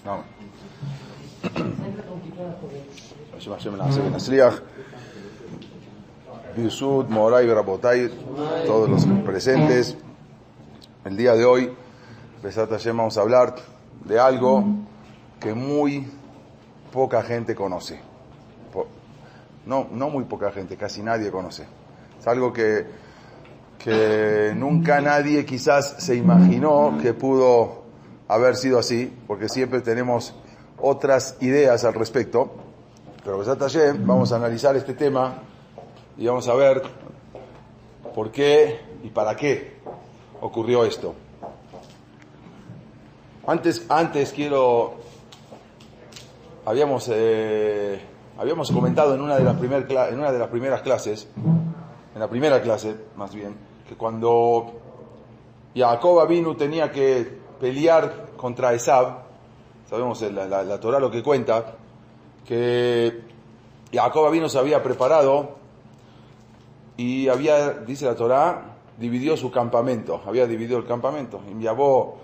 No. Birsut, Moray, Rabotay, todos los presentes. El día de hoy, Besat Hashem, vamos a hablar de algo que muy poca gente conoce. No muy poca gente, casi nadie conoce. Es algo que nunca nadie quizás se imaginó que pudo haber sido así, porque siempre tenemos otras ideas al respecto. Pero Besat Hashem, vamos a analizar este tema y vamos a ver por qué y para qué ocurrió esto. Antes habíamos comentado en una de las primeras clases, en la primera clase más bien, que cuando Jacob Avinu tenía que pelear contra Esav, sabemos la Torá lo que cuenta, que Jacob Avinu se había preparado y dice la Torá, dividió su campamento, había dividido el campamento, y llevó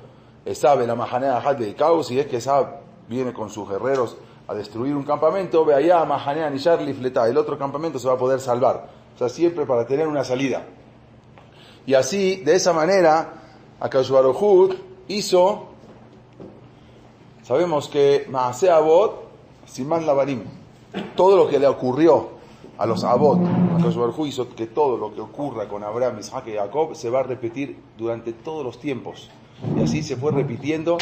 Esav en la Mahanea Hat de Caos, y es que Esav viene con sus guerreros a destruir un campamento, ve allá Mahanea Nishar Lifleta, el otro campamento se va a poder salvar, o sea, siempre para tener una salida. Y así, de esa manera, Akadosh Baruj Hu hizo, sabemos que Maaseh Avot, Siman Lavarim, todo lo que le ocurrió a los Avot, Akadosh Baruj Hu hizo que todo lo que ocurra con Abraham, Isaac y Jacob se va a repetir durante todos los tiempos. Y así se fue repitiendo.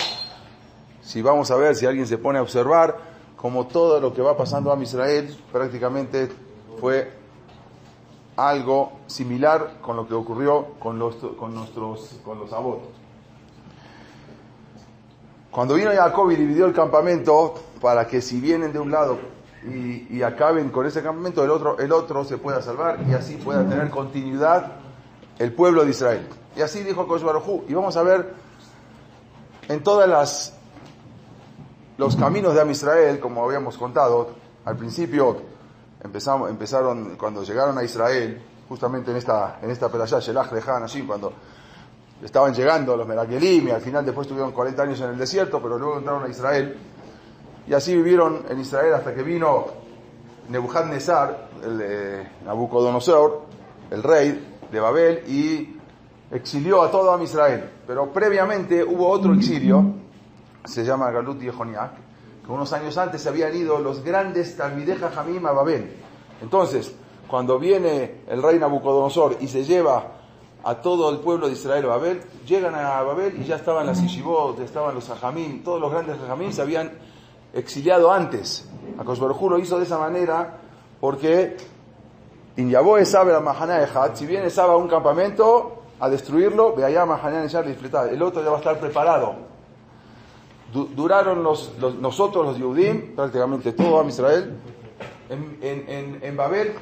Si vamos a ver, si alguien se pone a observar, como todo lo que va pasando a Israel, prácticamente fue algo similar con lo que ocurrió con los Avot. Cuando vino Jacob y dividió el campamento, para que si vienen de un lado y acaben con ese campamento, el otro se pueda salvar y así pueda tener continuidad el pueblo de Israel. Y así dijo Kosh Baruj Hu. Y vamos a ver en todas los caminos de Am Israel, como habíamos contado, al principio empezaron cuando llegaron a Israel, justamente en esta perashá, Shelach Lecha Anashim, cuando estaban llegando los Merakelim, y al final después tuvieron 40 años en el desierto, pero luego entraron a Israel, y así vivieron en Israel hasta que vino Nebuchadnezzar, Nabucodonosor, el rey de Babel, y exilió a todo Am Israel. Pero previamente hubo otro exilio, se llama Galut Yehoniak, que unos años antes se habían ido los grandes Talmidei Jajamim a Babel. Entonces, cuando viene el rey Nabucodonosor y se lleva a todo el pueblo de Israel a Babel, llegan a Babel y ya estaban las Yeshivot, estaban los Jajamim, todos los grandes Jajamim se habían exiliado antes. Akadosh Baruj Hu lo hizo de esa manera porque Inyabó Esav a Mahanea Ejat, si viene Esav a un campamento a destruirlo, ve allá Mahanea Nishar Lifleta, el otro ya va a estar preparado. Duraron nosotros los Yehudim, prácticamente todo Am Israel, en Babel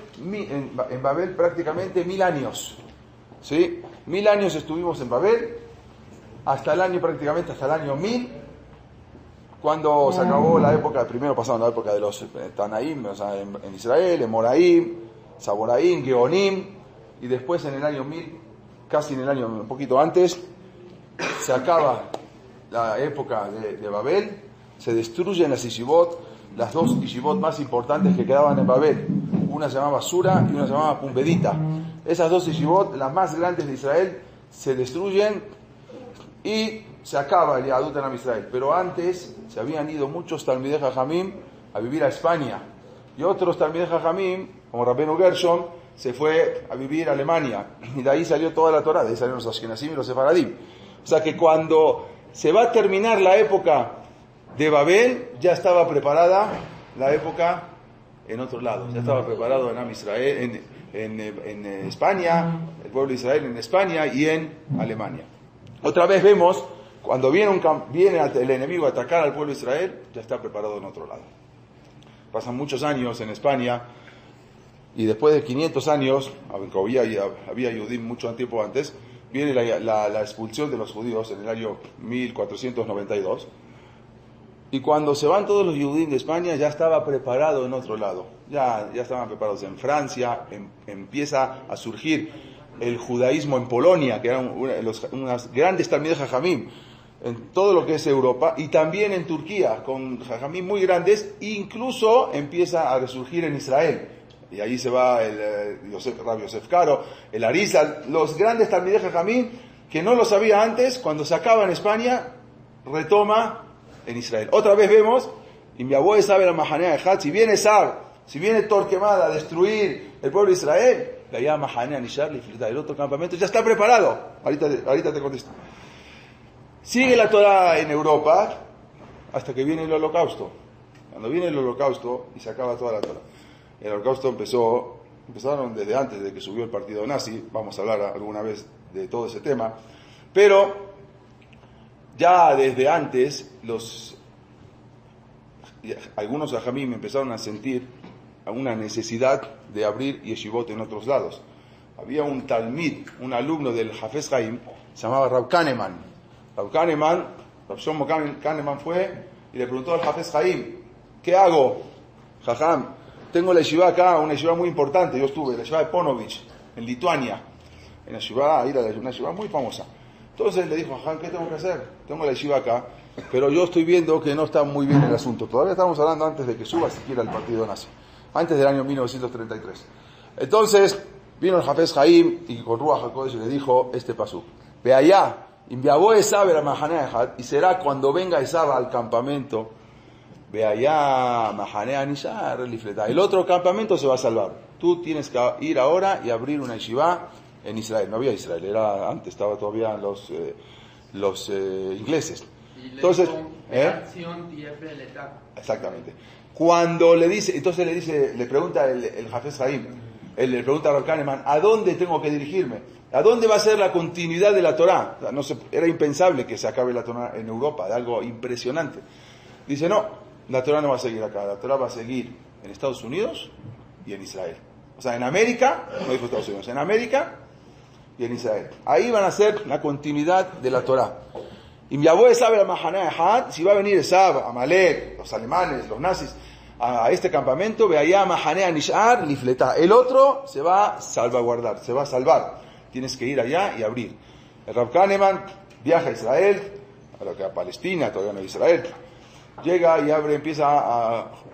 prácticamente 1000 años. ¿Sí? 1000 años estuvimos en Babel, hasta el año 1000, cuando se acabó la época, primero pasaron la época de los Tanaim, o sea, en Israel, en Moraim, Saboraim, Geonim, y después en el año 1000, casi en el año un poquito antes, se acaba la época de Babel, se destruyen las Yeshivot, las dos Yeshivot más importantes que quedaban en Babel. Una se llamaba Sura y una se llamaba Pumbedita. Esas dos Yeshivot, las más grandes de Israel, se destruyen y se acaba el Yahadut en Am Israel. Pero antes se habían ido muchos Talmidei Jajamim a vivir a España. Y otros Talmidei Jajamim, como Rabbeinu Gershon, se fue a vivir a Alemania. Y de ahí salió toda la Torá, de ahí salieron los Ashkenazim y los Sefaradim. O sea que cuando se va a terminar la época de Babel, ya estaba preparada la época en otro lado. Ya estaba preparado en Am Israel, en España, el pueblo de Israel en España y en Alemania. Otra vez vemos, cuando viene el enemigo a atacar al pueblo de Israel, ya está preparado en otro lado. Pasan muchos años en España, y después de 500 años, aunque había Yudim mucho tiempo antes, viene la expulsión de los judíos en el año 1492, y cuando se van todos los judíos de España ya estaba preparado en otro lado, ya estaban preparados en Francia, empieza a surgir el judaísmo en Polonia, que eran unas grandes Talmidei Jajamim, en todo lo que es Europa, y también en Turquía, con jajamim muy grandes, incluso empieza a resurgir en Israel. Y ahí se va el Rabbi Yosef Karo, el Arizal, los grandes talmidei jajamim, que no lo sabía antes, cuando se acaba en España, retoma en Israel. Otra vez vemos, y mi abuelo sabe la Mahanea de Had, si viene Torquemada a destruir el pueblo de Israel, la llama Mahanea Nishar, el otro campamento ya está preparado. Ahorita te contesto. Sigue la Torah en Europa hasta que viene el Holocausto. Cuando viene el Holocausto y se acaba toda la Torah. El Holocausto empezaron desde antes de que subió el partido nazi, vamos a hablar alguna vez de todo ese tema, pero ya desde antes algunos hajamim empezaron a sentir una necesidad de abrir yeshivot en otros lados. Había un talmid, un alumno del Hafez Haim, se llamaba Rav Kahneman. Rav Shlomo Kahneman fue y le preguntó al Hafez Haim, ¿qué hago? Jajam, tengo la yeshiva acá, una yeshiva muy importante, yo estuve, la yeshiva de Ponovich, en Lituania, en la yeshiva, una yeshiva muy famosa. Entonces le dijo, jajam, ¿qué tengo que hacer? Tengo la yeshiva acá, pero yo estoy viendo que no está muy bien el asunto. Todavía estamos hablando antes de que suba siquiera el partido nazi, antes del año 1933. Entonces vino el Hafez Haim y con Ruach HaKodesh le dijo este pasuk, ve allá, y será cuando venga Esab al campamento, ve allá, Mahanea Nishar, el otro campamento se va a salvar. Tú tienes que ir ahora y abrir una yeshiva en Israel. No había Israel, antes estaba todavía los ingleses. Entonces, exactamente. Cuando le pregunta el Hafez Haim, le pregunta a Rav Kahneman, ¿a dónde tengo que dirigirme? ¿A dónde va a ser la continuidad de la Torá? O sea, era impensable que se acabe la Torá en Europa, de algo impresionante. Dice, no, la Torá no va a seguir acá, la Torá va a seguir en Estados Unidos y en Israel. O sea, en América, no dijo Estados Unidos, en América y en Israel. Ahí van a ser la continuidad de la Torá. Y mi abuelo sabe la Mahanea Had, si va a venir Esab, Amalek, los alemanes, los nazis, a este campamento, ve allá Mahanea Nishar, Lifletá. El otro se va a salvaguardar, se va a salvar. Tienes que ir allá y abrir. El Rav Kahneman viaja a Israel, a Palestina, todavía no a Israel. Llega y empieza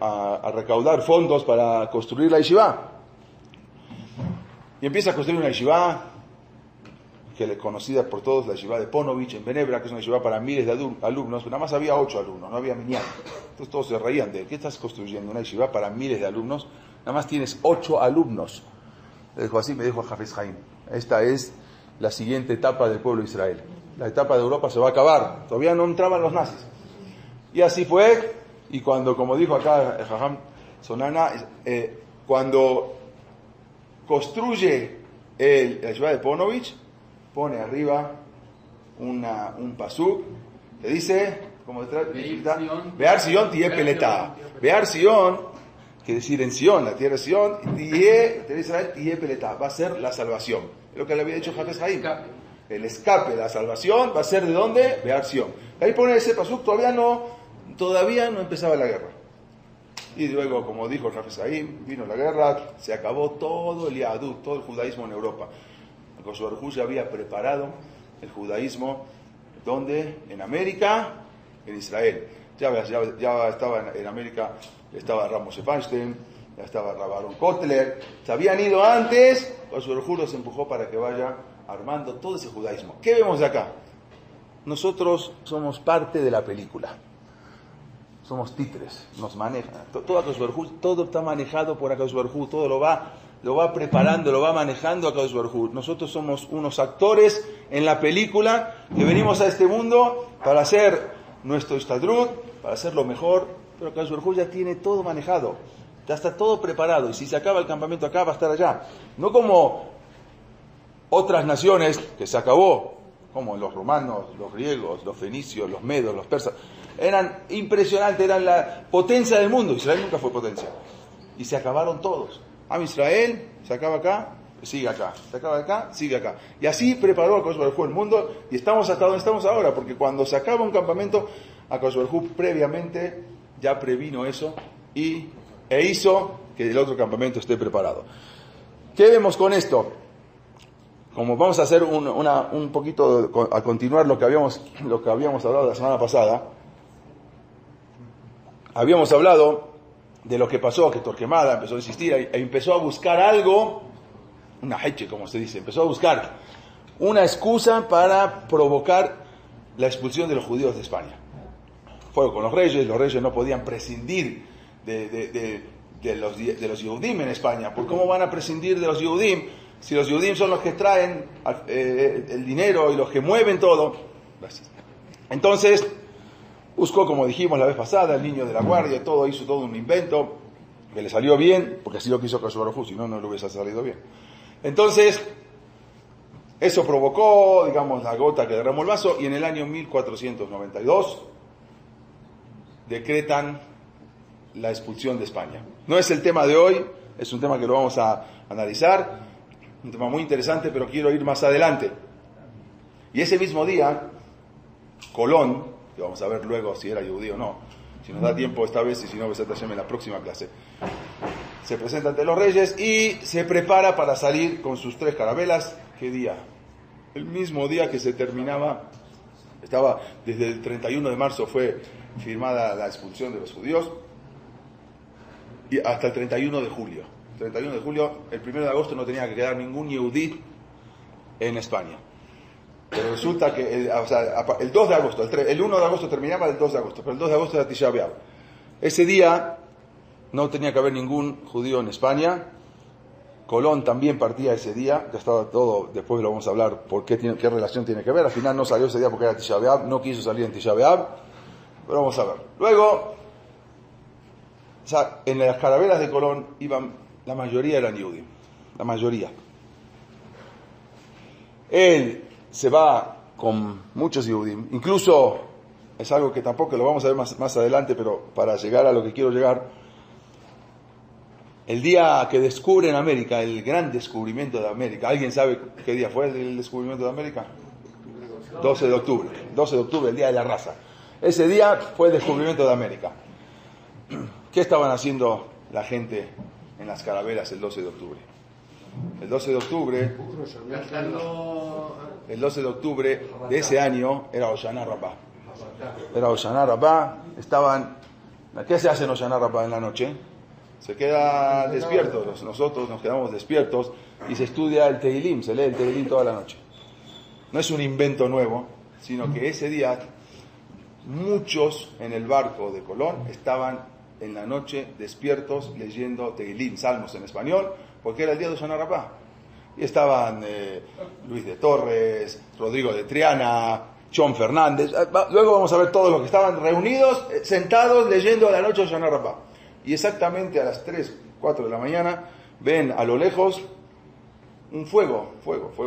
a recaudar fondos para construir la yeshiva. Y empieza a construir una yeshiva que es conocida por todos, la yeshiva de Ponovich en Benebra, que es una yeshiva para miles de alumnos. Nada más había 8 alumnos, no había minyan. Entonces todos se reían de él. ¿Qué estás construyendo? Una yeshiva para miles de alumnos. Nada más tienes 8 alumnos. Le dijo así, me dijo Hafez Haim. Esta es la siguiente etapa del pueblo de Israel. La etapa de Europa se va a acabar. Todavía no entraban los nazis. Y así fue. Y cuando, como dijo acá el Jajam Sonana, cuando construye la ciudad de Ponovich, pone arriba un pasuk que dice, como Bear Sion tie peleta. Bear Sion, que decir en Sion, la tierra de Sion, Israel tie peleta, va a ser la salvación. Es lo que le había dicho Hafez Haim. El escape, la salvación, va a ser ¿de dónde? Bear Sion. Ahí pone ese pasuk, todavía no empezaba la guerra. Y luego, como dijo el Hafez Haim, vino la guerra, se acabó todo el Yahadut, todo el judaísmo en Europa. El Kosh Baruj Hu ya había preparado el judaísmo, ¿dónde? En América, en Israel. Ya estaba en América, estaba Ramos Feinstein, ya estaba Rabaron Kotler, se habían ido antes, Kosh Baruj Hu los empujó para que vaya armando todo ese judaísmo. ¿Qué vemos de acá? Nosotros somos parte de la película. Somos títeres, nos manejan. Todo está manejado por Akadosh Baruj Hu, todo lo va preparando, lo va manejando Akadosh Baruj Hu. Nosotros somos unos actores en la película que venimos a este mundo para hacer nuestro istadrut, para hacer lo mejor, pero Akadosh Baruj Hu ya tiene todo manejado, ya está todo preparado, y si se acaba el campamento acá, va a estar allá. No como otras naciones que se acabó, como los romanos, los griegos, los fenicios, los medos, los persas. Eran impresionantes, eran la potencia del mundo. Israel nunca fue potencia. Y se acabaron todos. Israel se acaba acá, sigue acá. Se acaba acá, sigue acá. Y así preparó a Akadosh Baruj Hu el mundo. Y estamos hasta donde estamos ahora. Porque cuando se acaba un campamento, Akadosh Baruj Hu previamente ya previno eso e hizo que el otro campamento esté preparado. ¿Qué vemos con esto? como vamos a hacer un poquito, a continuar lo que habíamos hablado la semana pasada, habíamos hablado de lo que pasó, que Torquemada empezó a insistir e empezó a buscar algo, una heche, como se dice, empezó a buscar una excusa para provocar la expulsión de los judíos de España. Fue con los reyes no podían prescindir de los Yehudim en España. ¿Por cómo van a prescindir de los Yehudim si los Yehudim son los que traen el dinero y los que mueven todo? Entonces buscó, como dijimos la vez pasada, el niño de la guardia, hizo todo un invento que le salió bien, porque así lo quiso Akadosh Baruj Hu, si no, no le hubiese salido bien. Entonces, eso provocó, digamos, la gota que derramó el vaso, y en el año 1492 decretan la expulsión de España. No es el tema de hoy, es un tema que lo vamos a analizar, un tema muy interesante, pero quiero ir más adelante. Y ese mismo día, Colón, que vamos a ver luego si era judío o no, si nos da tiempo esta vez, y si no, en la próxima clase, se presenta ante los reyes y se prepara para salir con sus 3 carabelas. ¿Qué día? El mismo día que se terminaba, desde el 31 de marzo fue firmada la expulsión de los judíos, y hasta el 31 de julio. El 1 de agosto no tenía que quedar ningún yehudí en España. Pero resulta que, el 2 de agosto, el 1 de agosto terminaba el 2 de agosto, pero el 2 de agosto era Tisha B'Av. Ese día no tenía que haber ningún judío en España. Colón también partía ese día, ya estaba todo, después lo vamos a hablar qué relación tiene que ver. Al final no salió ese día porque era Tisha B'Av, no quiso salir en Tisha B'Av, pero vamos a ver. Luego, en las carabelas de Colón la mayoría eran Yehudim, la mayoría. Él se va con muchos Yehudim, incluso es algo que tampoco lo vamos a ver más adelante, pero para llegar a lo que quiero llegar, el día que descubren América, el gran descubrimiento de América, ¿alguien sabe qué día fue el descubrimiento de América? 12 de octubre, el día de la raza. Ese día fue el descubrimiento de América. ¿Qué estaban haciendo la gente en las carabelas el 12 de octubre? El 12 de octubre de ese año era Hoshana Rabbah. ¿Qué se hace en Hoshana Rabbah en la noche? Se queda despierto, nosotros nos quedamos despiertos y se estudia el Tehilim, se lee el Tehilim toda la noche. No es un invento nuevo, sino que ese día muchos en el barco de Colón estaban en la noche despiertos leyendo Tehilim, salmos en español, porque era el día de Hoshana Rabbah. Y estaban Luis de Torres, Rodrigo de Triana, John Fernández. Luego vamos a ver todos los que estaban reunidos, sentados, leyendo la noche de Hoshana Rabbah. Y exactamente a las 3, 4 de la mañana, ven a lo lejos un fuego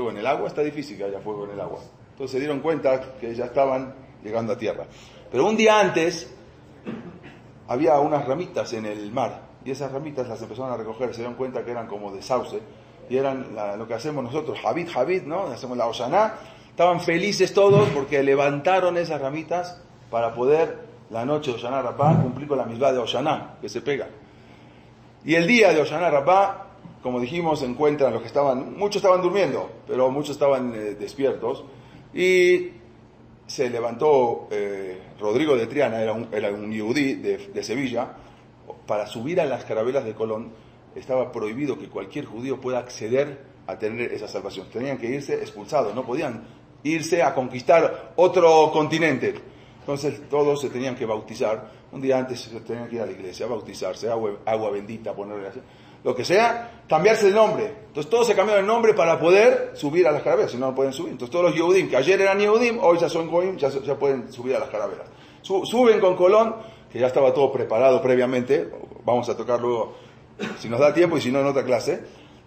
en el agua. Está difícil que haya fuego en el agua. Entonces se dieron cuenta que ya estaban llegando a tierra. Pero un día antes había unas ramitas en el mar, y esas ramitas las empezaron a recoger, se dieron cuenta que eran como de sauce, y eran lo que hacemos nosotros, Habit, ¿no? Hacemos la Hoshana. Estaban felices todos porque levantaron esas ramitas para poder, la noche de Hoshana Rabbah, cumplir con la misbah de Hoshana, que se pega. Y el día de Hoshana Rabbah, como dijimos, se encuentran los que muchos estaban durmiendo, pero muchos estaban despiertos, y se levantó Rodrigo de Triana, era un yehudí de Sevilla, para subir a las carabelas de Colón. Estaba prohibido que cualquier judío pueda acceder a tener esa salvación. Tenían que irse expulsados, no podían irse a conquistar otro continente. Entonces todos se tenían que bautizar. Un día antes se tenían que ir a la iglesia, bautizarse, agua bendita, ponerle así, lo que sea, cambiarse el nombre. Entonces todos se cambiaron el nombre para poder subir a las carabelas, si no, no pueden subir. Entonces todos los Yehudim, que ayer eran Yehudim, hoy ya son Goim, ya pueden subir a las carabelas. Suben con Colón, que ya estaba todo preparado previamente. Vamos a tocar luego, si nos da tiempo, y si no, en otra clase.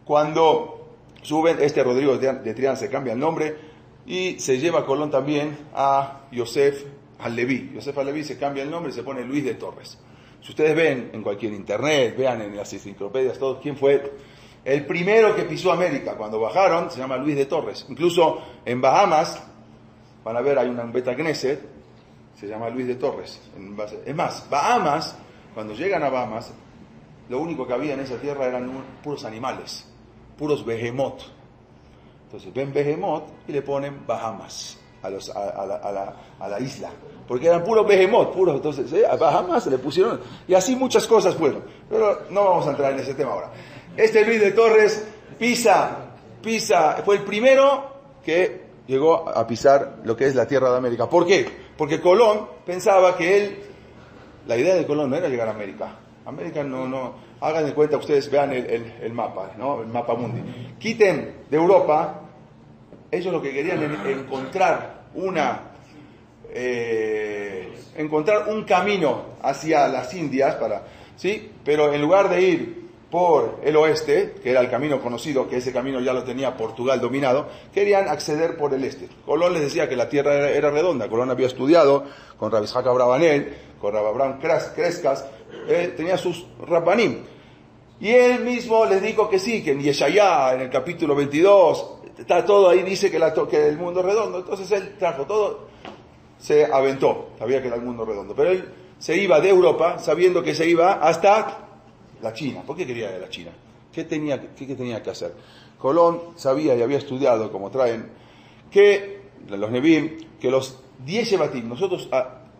Cuando suben, Rodrigo de Triana se cambia el nombre, y se lleva a Colón también a Yosef al-Leví. Yosef al-Leví se cambia el nombre y se pone Luis de Torres. Si ustedes ven en cualquier internet, vean en las enciclopedias, todo, quién fue el primero que pisó América cuando bajaron, se llama Luis de Torres. Incluso en Bahamas, van a ver, hay un Beta Knesset, se llama Luis de Torres. Es más, Bahamas, cuando llegan a Bahamas, lo único que había en esa tierra eran puros animales, puros behemoth. Entonces ven Behemoth y le ponen Bahamas a la isla. Porque eran puros Behemoth, puros. Entonces a Bahamas se le pusieron. Y así muchas cosas fueron. Pero no vamos a entrar en ese tema ahora. Luis de Torres pisa, fue el primero que llegó a pisar lo que es la tierra de América. ¿Por qué? Porque Colón pensaba que la idea de Colón no era llegar a América. América no, hagan de cuenta, ustedes vean el mapa, ¿no? El mapa mundi. Quiten de Europa, ellos lo que querían era encontrar un camino hacia las Indias, ¿sí? Pero en lugar de ir por el oeste, que era el camino conocido, que ese camino ya lo tenía Portugal dominado, querían acceder por el este. Colón les decía que la tierra era redonda. Colón había estudiado con Rabbi Isaac Abravanel, con Rabbi Abraham Crescas, tenía sus Rabbanim. Y él mismo les dijo que sí, que en Yeshayá, en el capítulo 22, está todo ahí, dice que el mundo es redondo. Entonces él trajo todo, se aventó, sabía que era el mundo redondo. Pero él se iba de Europa sabiendo que se iba hasta la China. ¿Por qué quería ir a la China? ¿Qué tenía que hacer? Colón sabía y había estudiado, como traen, que los Nebim, que los 10 Shevatim, nosotros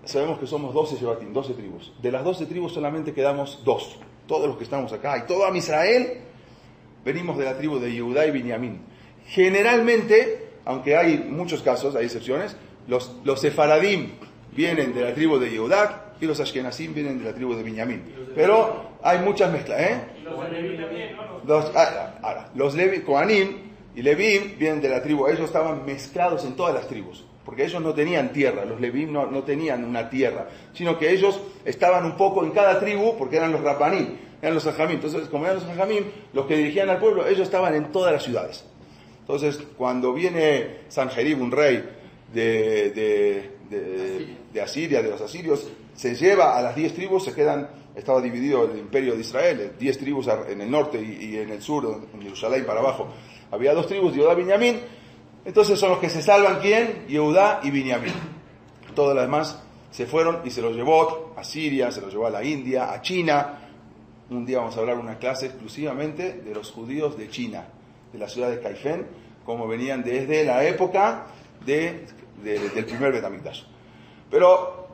sabemos que somos 12 Shevatim, 12 tribus. De las 12 tribus solamente quedamos 2. Todos los que estamos acá y todo Israel venimos de la tribu de Yehudá y Binyamin. Generalmente, aunque hay muchos casos, hay excepciones, los Sefaradim vienen de la tribu de Yehudá y los Ashkenazim vienen de la tribu de Binyamin. Pero hay muchas mezclas, ¿eh? Y los Leví también, ¿no? Los Leví, Kohanim y Levim vienen de la tribu, ellos estaban mezclados en todas las tribus, porque ellos no tenían tierra, los Levim no tenían una tierra, sino que ellos estaban un poco en cada tribu, porque eran los Rabbanim, eran los Jajamim. Entonces, como eran los Jajamim, los que dirigían al pueblo, ellos estaban en todas las ciudades. Entonces, cuando viene Sanjerib, un rey de Asiria, de los asirios, se lleva a las 10 tribus, estaba dividido el imperio de Israel, 10 tribus en el norte y en el sur, en Jerusalén para abajo. Había 2 tribus, Yehudá y Binyamin. Entonces son los que se salvan, ¿quién? Yehudá y Binyamin. Todos los demás se fueron y se los llevó a Siria, se los llevó a la India, a China. Un día vamos a hablar una clase exclusivamente de los judíos de China, de la ciudad de Caifén, como venían desde la época del primer Beit HaMikdash. Pero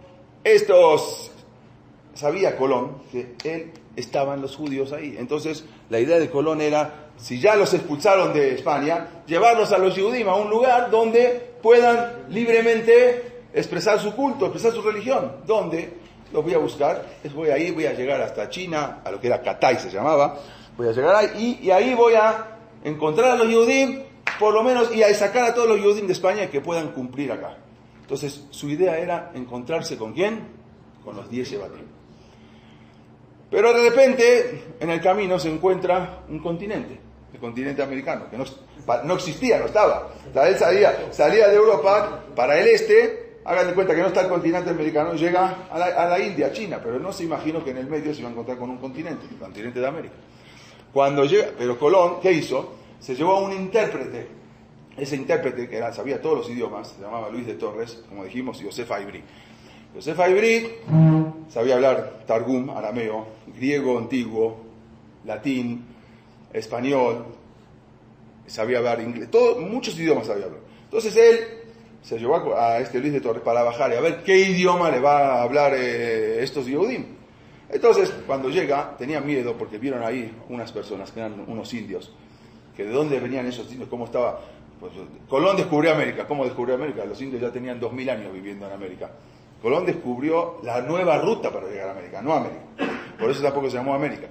sabía Colón que estaban los judíos ahí. Entonces la idea de Colón era, si ya los expulsaron de España, llevarlos a los Yehudim a un lugar donde puedan libremente expresar su culto, expresar su religión. ¿Dónde? Los voy a buscar, voy a llegar hasta China, a lo que era Catay se llamaba, voy a llegar ahí y ahí voy a encontrar a los Yehudim, por lo menos, y a sacar a todos los Yehudim de España que puedan cumplir acá. Entonces su idea era encontrarse ¿con quién? Con los 10 Shevatim. Pero de repente, en el camino se encuentra un continente, el continente americano, que no existía, no estaba. O sea, él salía de Europa para el este, hagan de cuenta que no está el continente americano, llega a la India, a China, pero no se imaginó que en el medio se iba a encontrar con un continente, el continente de América. Cuando llega, pero Colón, ¿qué hizo? Se llevó a un intérprete. Ese intérprete, que sabía todos los idiomas, se llamaba Luis de Torres, como dijimos, y Yosef Ivry. Yosef Ivry sabía hablar Targum, arameo, griego antiguo, latín, español, sabía hablar inglés, muchos idiomas sabía hablar. Entonces él se llevó a Luis de Torres para bajar y a ver qué idioma le va a hablar estos Yehudim. Entonces, cuando llega, tenían miedo porque vieron ahí unas personas que eran unos indios, que de dónde venían esos indios, cómo estaba. Pues, Colón descubrió América. ¿Cómo descubrió América? Los indios ya tenían 2000 años viviendo en América. Colón descubrió la nueva ruta para llegar a América, no América. Por eso tampoco se llamó América.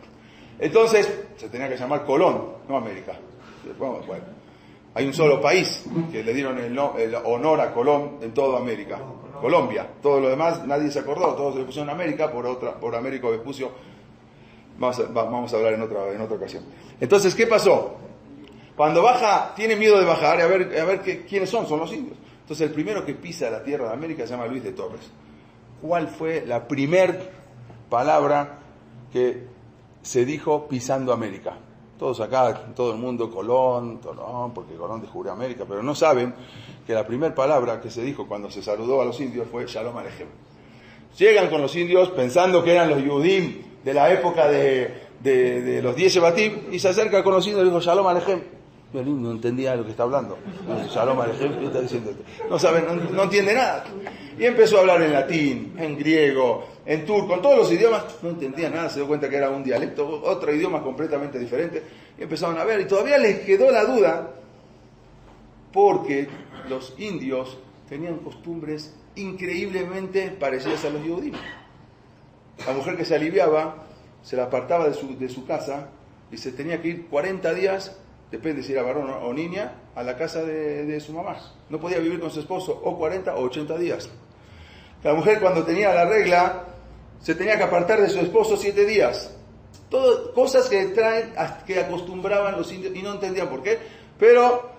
Entonces, se tenía que llamar Colón, no América. Bueno, hay un solo país que le dieron el honor a Colón en toda América, Colombia. Todo lo demás nadie se acordó, todos se le pusieron América, por América Vespucio. Vamos a hablar en otra ocasión. Entonces, ¿qué pasó? Cuando baja, tiene miedo de bajar, a ver quiénes son los indios. Entonces el primero que pisa la tierra de América se llama Luis de Torres. ¿Cuál fue la primer palabra que se dijo pisando América? Todos acá, todo el mundo, Colón, porque Colón descubrió América, pero no saben que la primera palabra que se dijo cuando se saludó a los indios fue Shalom Alejem. Llegan con los indios pensando que eran los Yehudim de la época de los 10 Shevatim y se acerca con los indios y dijo Shalom Alejem. Violín no entendía lo que está hablando. Shalom Alejem, ¿qué está diciendo? No sabe, no entiende nada. Y empezó a hablar en latín, en griego, en turco, en todos los idiomas. No entendía nada, se dio cuenta que era un dialecto, otro idioma completamente diferente. Y empezaron a ver, y todavía les quedó la duda, porque los indios tenían costumbres increíblemente parecidas a los judíos. La mujer que se aliviaba, se la apartaba de su casa y se tenía que ir 40 días, depende si era varón o niña, a la casa de su mamá. No podía vivir con su esposo o 40 o 80 días. La mujer cuando tenía la regla, se tenía que apartar de su esposo 7 días. Todo, cosas que acostumbraban los indios y no entendían por qué, pero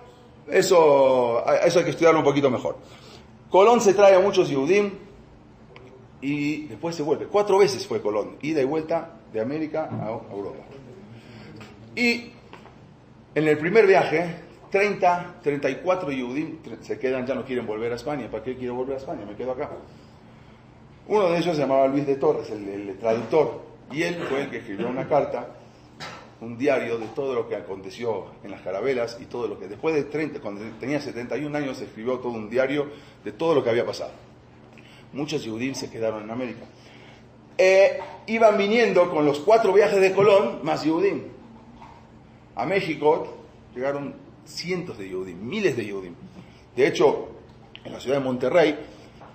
eso hay que estudiarlo un poquito mejor. Colón se trae a muchos Yehudim y después se vuelve. 4 veces fue Colón, ida y vuelta de América a Europa. Y en el primer viaje, 34 Yehudim se quedan, ya no quieren volver a España. ¿Para qué quiero volver a España? Me quedo acá. Uno de ellos se llamaba Luis de Torres, el traductor, y él fue el que escribió una carta, un diario de todo lo que aconteció en las carabelas y todo lo que después de 30, cuando tenía 71 años, escribió todo un diario de todo lo que había pasado. Muchos Yehudim se quedaron en América. Iban viniendo con los 4 viajes de Colón, más Yehudim. A México llegaron cientos de Yehudim, miles de Yehudim. De hecho, en la ciudad de Monterrey,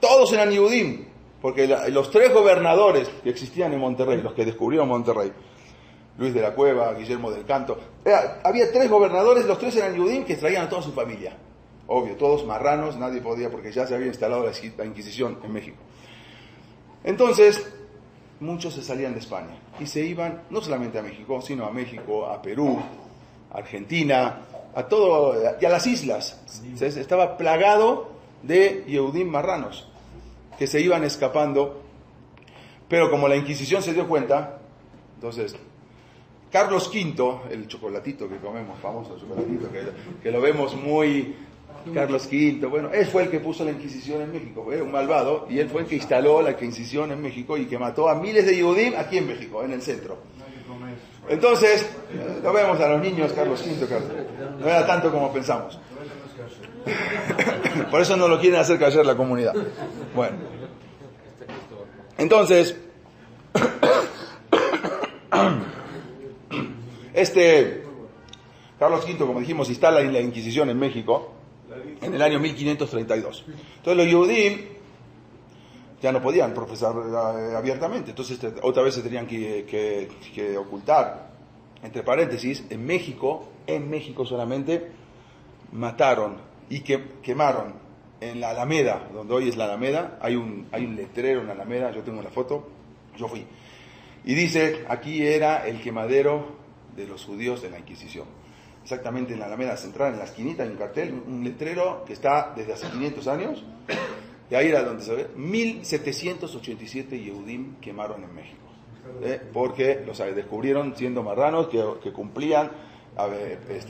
todos eran Yehudim, porque los 3 gobernadores que existían en Monterrey, los que descubrieron Monterrey, Luis de la Cueva, Guillermo del Canto, había 3 gobernadores, los 3 eran Yehudim que traían a toda su familia. Obvio, todos marranos, nadie podía, porque ya se había instalado la Inquisición en México. Entonces, muchos se salían de España y se iban no solamente a México, sino a México, a Perú, a Argentina, a todo, y a las islas. Estaba plagado de Yehudim marranos que se iban escapando, pero como la Inquisición se dio cuenta, entonces Carlos V, el chocolatito que comemos, famoso chocolatito, que lo vemos muy... Carlos V, bueno, él fue el que puso la Inquisición en México, fue un malvado, y él fue el que instaló la Inquisición en México y que mató a miles de Yehudim aquí en México, en el centro. Entonces, lo vemos a los niños, Carlos V, no era tanto como pensamos. Por eso no lo quieren hacer callar la comunidad. Bueno, entonces, Carlos V, como dijimos, instala la Inquisición en México en el año 1532. Entonces los Yehudim ya no podían profesar abiertamente, entonces otra vez se tenían que ocultar. Entre paréntesis, en México solamente mataron y quemaron en la Alameda, donde hoy es la Alameda, hay un letrero en la Alameda, yo tengo la foto, yo fui. Y dice, aquí era el quemadero de los judíos de la Inquisición. Exactamente en la Alameda Central, en la esquinita, hay un cartel, un letrero que está desde hace 500 años, y ahí era donde se ve, 1787 Yehudim quemaron en México, porque los descubrieron siendo marranos, que cumplían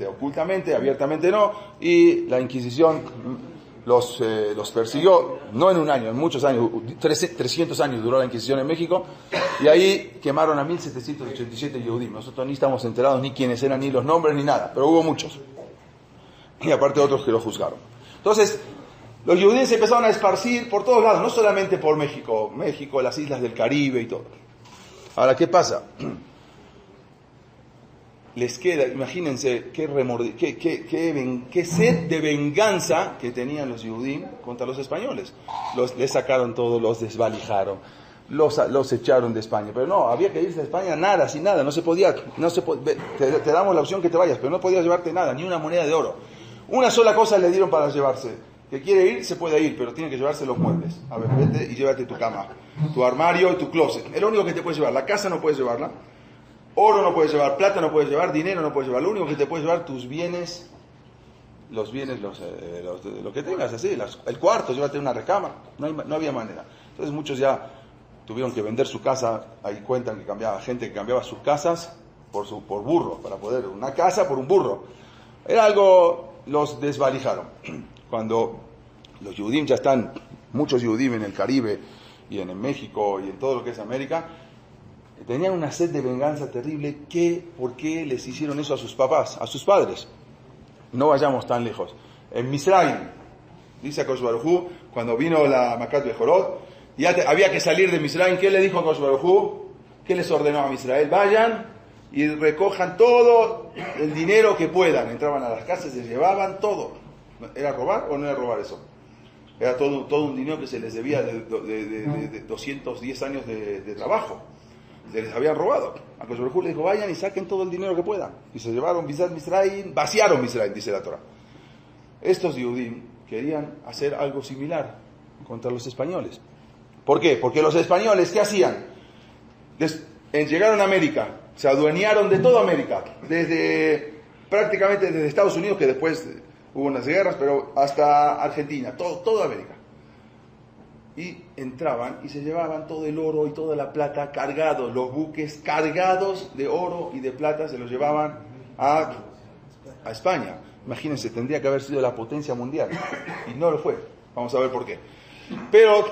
ocultamente, abiertamente no, y la Inquisición los persiguió, no en un año, en muchos años, 300 años duró la Inquisición en México, y ahí quemaron a 1787 Yehudim. Nosotros ni estamos enterados ni quiénes eran, ni los nombres, ni nada, pero hubo muchos. Y aparte otros que los juzgaron. Entonces, los Yehudim se empezaron a esparcir por todos lados, no solamente por México, las islas del Caribe y todo. Ahora, ¿qué pasa? Les queda, imagínense qué sed de venganza que tenían los Yehudim contra los españoles. Les sacaron todo, los desvalijaron, los echaron de España. Pero no, había que irse de España sin nada, no se podía, te damos la opción que te vayas, pero no podías llevarte nada, ni una moneda de oro. Una sola cosa le dieron para llevarse. Que quiere ir, se puede ir, pero tiene que llevarse los muebles. A ver, vete y llévate tu cama, tu armario y tu closet. Es lo único que te puedes llevar. La casa no puedes llevarla. Oro no puedes llevar, plata no puedes llevar, dinero no puedes llevar. Lo único que te puedes llevar, tus bienes, lo que tengas, así, el cuarto, llévate una recama. No había manera. Entonces muchos ya tuvieron que vender su casa. Ahí cuentan que gente que cambiaba sus casas por burro, para poder, una casa por un burro. Era algo, los desvalijaron. Cuando los Yehudim ya están, muchos Yehudim en el Caribe y en México y en todo lo que es América, tenían una sed de venganza terrible. ¿Por qué les hicieron eso a sus papás, a sus padres? no vayamos tan lejos. En Misraim, dice Akadosh Baruj Hu, cuando vino la Macat Bejorot, ya había que salir de Misraim. ¿Qué le dijo Akadosh Baruj Hu? ¿Qué les ordenó a Israel? Vayan y recojan todo el dinero que puedan. Entraban a las casas, se llevaban todo. ¿Era robar o no era robar eso? Era todo un dinero que se les debía de 210 años de trabajo. Se les habían robado. A Akadosh Baruj Hu le dijo, vayan y saquen todo el dinero que puedan. Y se llevaron Misraim, vaciaron Misraim, dice la Torah. Estos Yehudim querían hacer algo similar contra los españoles. ¿Por qué? Porque los españoles, ¿qué hacían? Llegaron a América, se adueñaron de toda América, prácticamente desde Estados Unidos, que después hubo unas guerras, pero hasta Argentina, toda América. Y entraban y se llevaban todo el oro y toda la plata cargados, los buques cargados de oro y de plata se los llevaban a España. Imagínense, tendría que haber sido la potencia mundial y no lo fue. Vamos a ver por qué. Pero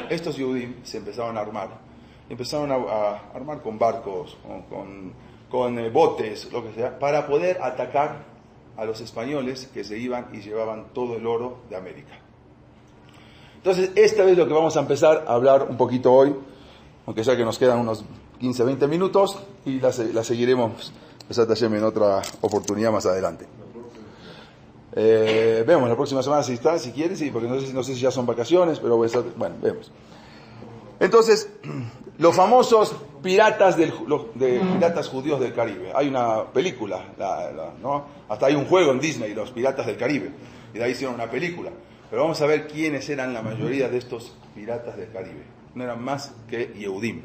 estos Yehudim se empezaron a armar. Empezaron a armar con barcos, con botes, lo que sea, para poder atacar a los españoles que se iban y llevaban todo el oro de América. Entonces, esta vez lo que vamos a empezar a hablar un poquito hoy, aunque ya que nos quedan unos 15, 20 minutos, y la seguiremos en otra oportunidad más adelante. Vemos la próxima semana si está, si quieres, sí, porque no sé si ya son vacaciones, pero bueno, vemos. Entonces, los famosos piratas piratas judíos del Caribe. Hay una película, ¿no? Hasta hay un juego en Disney, los piratas del Caribe, y de ahí hicieron una película. Pero vamos a ver quiénes eran la mayoría de estos piratas del Caribe. No eran más que Yehudim.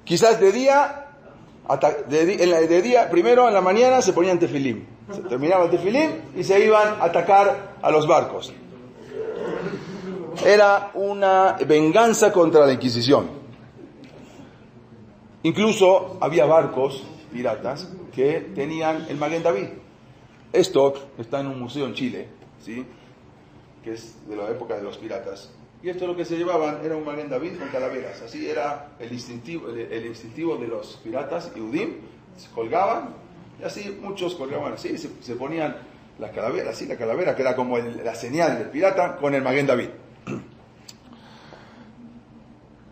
Quizás de día, primero en la mañana se ponían tefilim. Se terminaba el tefilim y se iban a atacar a los barcos. Era una venganza contra la Inquisición. Incluso había barcos piratas que tenían el Maguen David. Esto está en un museo en Chile, ¿sí? Que es de la época de los piratas. Y esto lo que se llevaban era un Maguen David con calaveras. Así era el instintivo de los piratas, Yehudim. Se colgaban, y así muchos colgaban así, se ponían las calaveras, así la calavera que era como la señal del pirata con el Maguen David.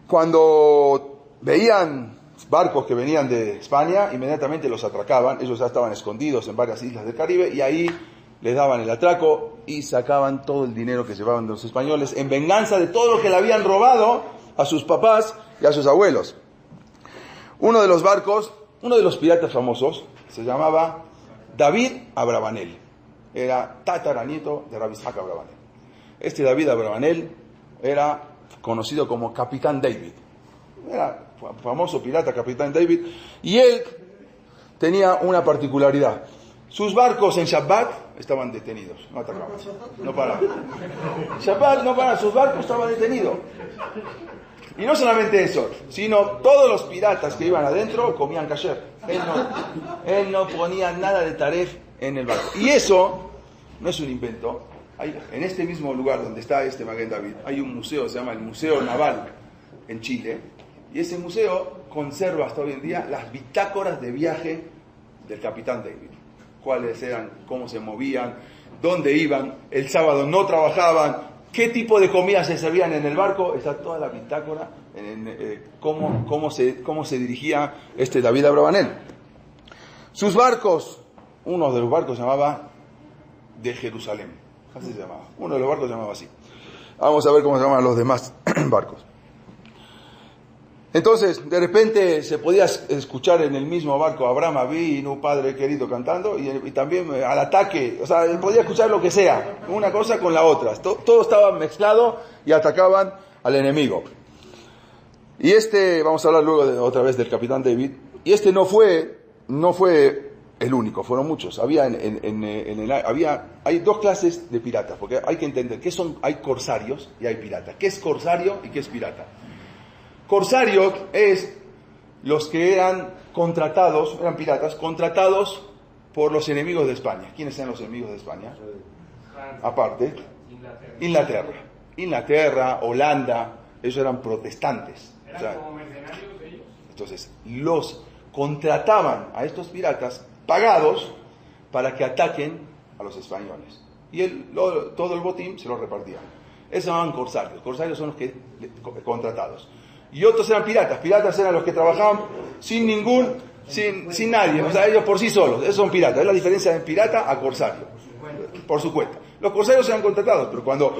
Cuando veían barcos que venían de España, inmediatamente los atracaban. Ellos ya estaban escondidos en varias islas del Caribe y ahí les daban el atraco y sacaban todo el dinero que llevaban de los españoles en venganza de todo lo que le habían robado a sus papás y a sus abuelos. Uno de los piratas famosos se llamaba David Abravanel. Era tataranieto de Rabbi Isaac Abravanel. Este David Abravanel era conocido como Capitán David. Era famoso pirata, Capitán David. Y él tenía una particularidad. Sus barcos en Shabbat estaban detenidos, no atacaban, no paraban. Shabbat no paraban, sus barcos estaban detenidos. Y no solamente eso, sino todos los piratas que iban adentro comían kasher. Él no ponía nada de taref en el barco. Y eso no es un invento. En este mismo lugar donde está este Maguen David, hay un museo, se llama el Museo Naval en Chile, y ese museo conserva hasta hoy en día las bitácoras de viaje del Capitán David. Cuáles eran, cómo se movían, dónde iban, el sábado no trabajaban, qué tipo de comida se servían en el barco. Está toda la bitácora cómo se dirigía este David Abravanel. Sus barcos, uno de los barcos se llamaba de Jerusalén, así se llamaba, uno de los barcos se llamaba así. Vamos a ver cómo se llaman los demás barcos. Entonces, de repente se podía escuchar en el mismo barco Abraham Avinu, padre querido, cantando, y también al ataque, o sea, podía escuchar lo que sea, una cosa con la otra. Todo estaba mezclado y atacaban al enemigo. Y vamos a hablar luego otra vez del Capitán David, y no fue el único, fueron muchos. Hay dos clases de piratas, porque hay que entender que hay corsarios y hay piratas. ¿Qué es corsario y qué es pirata? Corsario es los que eran piratas, contratados por los enemigos de España. ¿Quiénes eran los enemigos de España? Aparte, Inglaterra, Holanda, ellos eran protestantes. ¿Eran como mercenarios ellos? Entonces, los contrataban a estos piratas pagados para que ataquen a los españoles. Y todo el botín se lo repartían. Esos se llamaban corsarios. Corsarios son los que contratados. Y otros eran piratas. Piratas eran los que trabajaban sin nadie. O sea, ellos por sí solos. Esos son piratas. Es la diferencia de pirata a corsario. Por su cuenta. Los corsarios eran contratados, pero cuando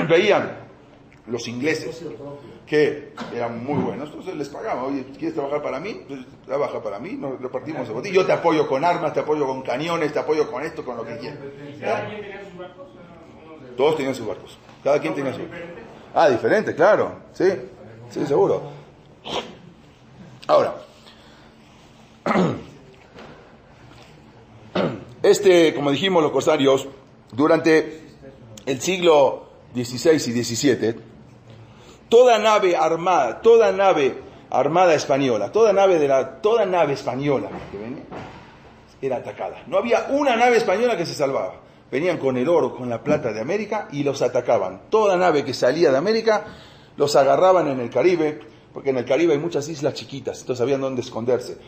veían los ingleses que eran muy buenos, entonces les pagaban. Oye, ¿quieres trabajar para mí? Pues trabaja para mí, nos repartimos el botín. Yo te apoyo con armas, te apoyo con cañones, te apoyo con esto, con lo que quieras. ¿Cada quien tenía sus barcos? Todos tenían sus barcos. Cada quien tenía su barco. Ah, diferente, claro. Sí, sí, seguro. Ahora, como dijimos, los corsarios, durante el siglo XVI y XVII, toda nave armada española, toda nave española que venía, era atacada. No había una nave española que se salvaba. Venían con el oro, con la plata de América y los atacaban. Toda nave que salía de América los agarraban en el Caribe, porque en el Caribe hay muchas islas chiquitas, entonces sabían dónde esconderse.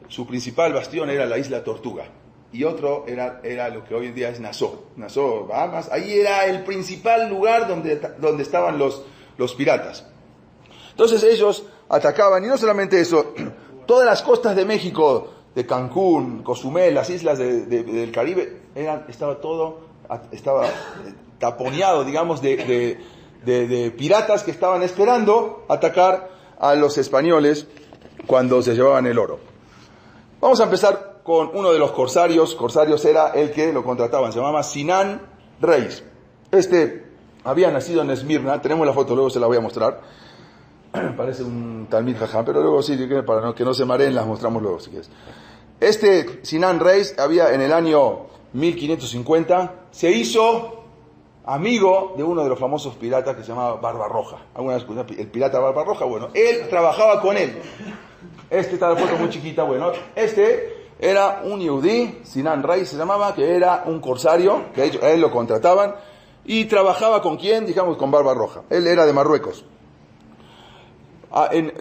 Su principal bastión era la isla Tortuga y otro era lo que hoy en día es Nassau, Bahamas. Ahí era el principal lugar donde estaban los piratas. Entonces ellos atacaban, y no solamente eso, todas las costas de México, de Cancún, Cozumel, las islas del Caribe, estaba taponeado, digamos, de piratas que estaban esperando atacar a los españoles cuando se llevaban el oro. Vamos a empezar con uno de los corsarios. Corsarios era el que lo contrataban, se llamaba Sinan Reis. Había nacido en Esmirna, tenemos la foto, luego se la voy a mostrar. Parece un Talmid Jajam, pero luego sí, para que no se mareen, las mostramos luego si quieres. Sinan Reis había en el año 1550, se hizo amigo de uno de los famosos piratas que se llamaba Barbarroja. ¿Alguna vez escucharon el pirata Barbarroja? Bueno, él trabajaba con él. Está la foto muy chiquita, bueno, era un yehudí, Sinan Reis se llamaba, que era un corsario, que a él lo contrataban, y trabajaba con quién, digamos, con Barbarroja. Él era de Marruecos.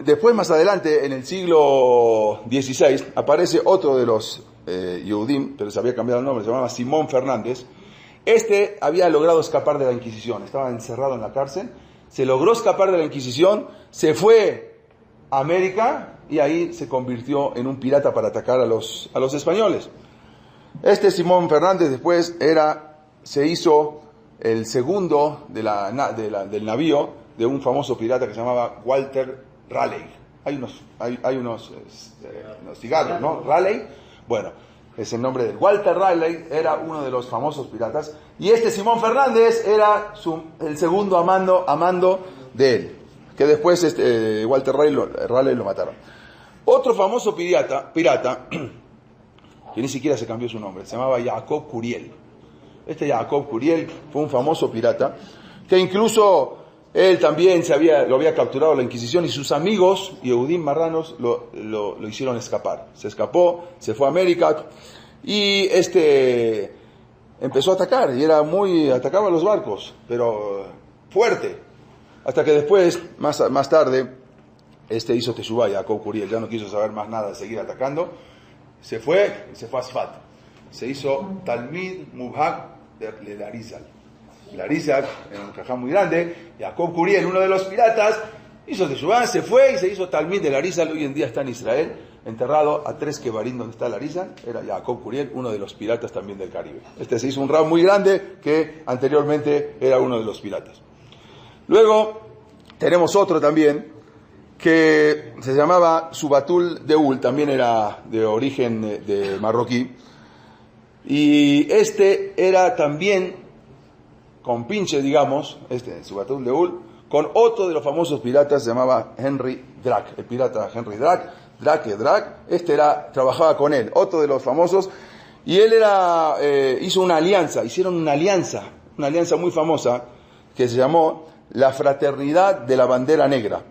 Después, más adelante, en el siglo XVI, aparece otro de los Yehudim, pero se había cambiado el nombre, se llamaba Simón Fernández. Había logrado escapar de la Inquisición, estaba encerrado en la cárcel, se logró escapar de la Inquisición, se fue a América y ahí se convirtió en un pirata para atacar a los españoles. Simón Fernández después se hizo el segundo del navío de un famoso pirata que se llamaba Walter Raleigh. Hay unos cigarros, ¿no? Raleigh, bueno, es el nombre de Walter Raleigh, era uno de los famosos piratas, y Simón Fernández era el segundo amando de él, que después Walter Raleigh lo mataron. Otro famoso pirata, que ni siquiera se cambió su nombre, se llamaba Jacob Curiel. Jacob Curiel fue un famoso pirata, que incluso él también lo había capturado la Inquisición, y sus amigos, Yehudim marranos, lo hicieron escapar. Se escapó, se fue a América, y empezó a atacar, y atacaba los barcos, pero fuerte. Hasta que después, más tarde, hizo Teshuvá, Jacob Curiel, ya no quiso saber más nada de seguir atacando. Se fue a Sfat. Se hizo Talmid Mubhak de Larizal. Larizal era un jajam muy grande. Jacob Curiel, uno de los piratas, hizo Teshuvá, se fue y se hizo Talmid de Larizal. Hoy en día está en Israel, enterrado a 3 Kebarim donde está Larizal. Era Jacob Curiel, uno de los piratas también del Caribe. Se hizo un rab muy grande que anteriormente era uno de los piratas. Luego tenemos otro también que se llamaba Subatul Deul, también era de origen de marroquí, y era también con pinche, digamos, Subatul Deul, con otro de los famosos piratas, se llamaba Henry Drac, el pirata Henry Drac, trabajaba con él, otro de los famosos, y él hicieron una alianza muy famosa, que se llamó la Fraternidad de la Bandera Negra,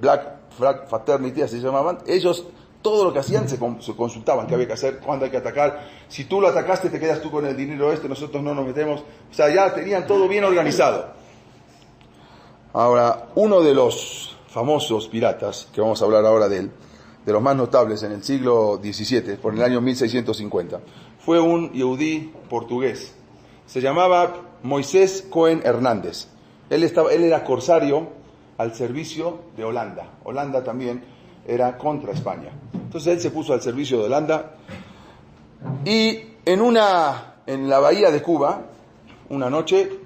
Black Flag Fraternity, así se llamaban. Ellos, todo lo que hacían, se consultaban qué había que hacer, cuándo hay que atacar. Si tú lo atacaste, te quedas tú con el dinero nosotros no nos metemos. O sea, ya tenían todo bien organizado. Ahora, uno de los famosos piratas, que vamos a hablar ahora de él, de los más notables en el siglo XVII, por el año 1650, fue un yehudí portugués. Se llamaba Moisés Cohen Hernández. Él era corsario al servicio de Holanda. Holanda también era contra España. Entonces él se puso al servicio de Holanda y en la bahía de Cuba, una noche,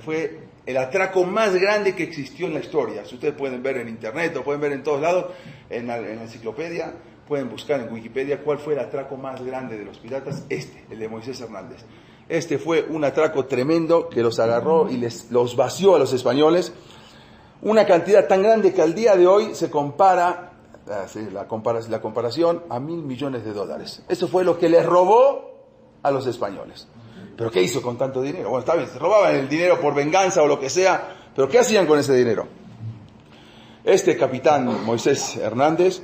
fue el atraco más grande que existió en la historia. Si ustedes pueden ver en internet o pueden ver en todos lados, en la enciclopedia, pueden buscar en Wikipedia cuál fue el atraco más grande de los piratas, el de Moisés Hernández. Este fue un atraco tremendo que los agarró y los vació a los españoles. Una cantidad tan grande que al día de hoy se compara, la comparación, a $1.000 millones. Eso fue lo que les robó a los españoles. ¿Pero qué hizo con tanto dinero? Bueno, está bien, se robaban el dinero por venganza o lo que sea, pero ¿qué hacían con ese dinero? Este capitán Moisés Hernández,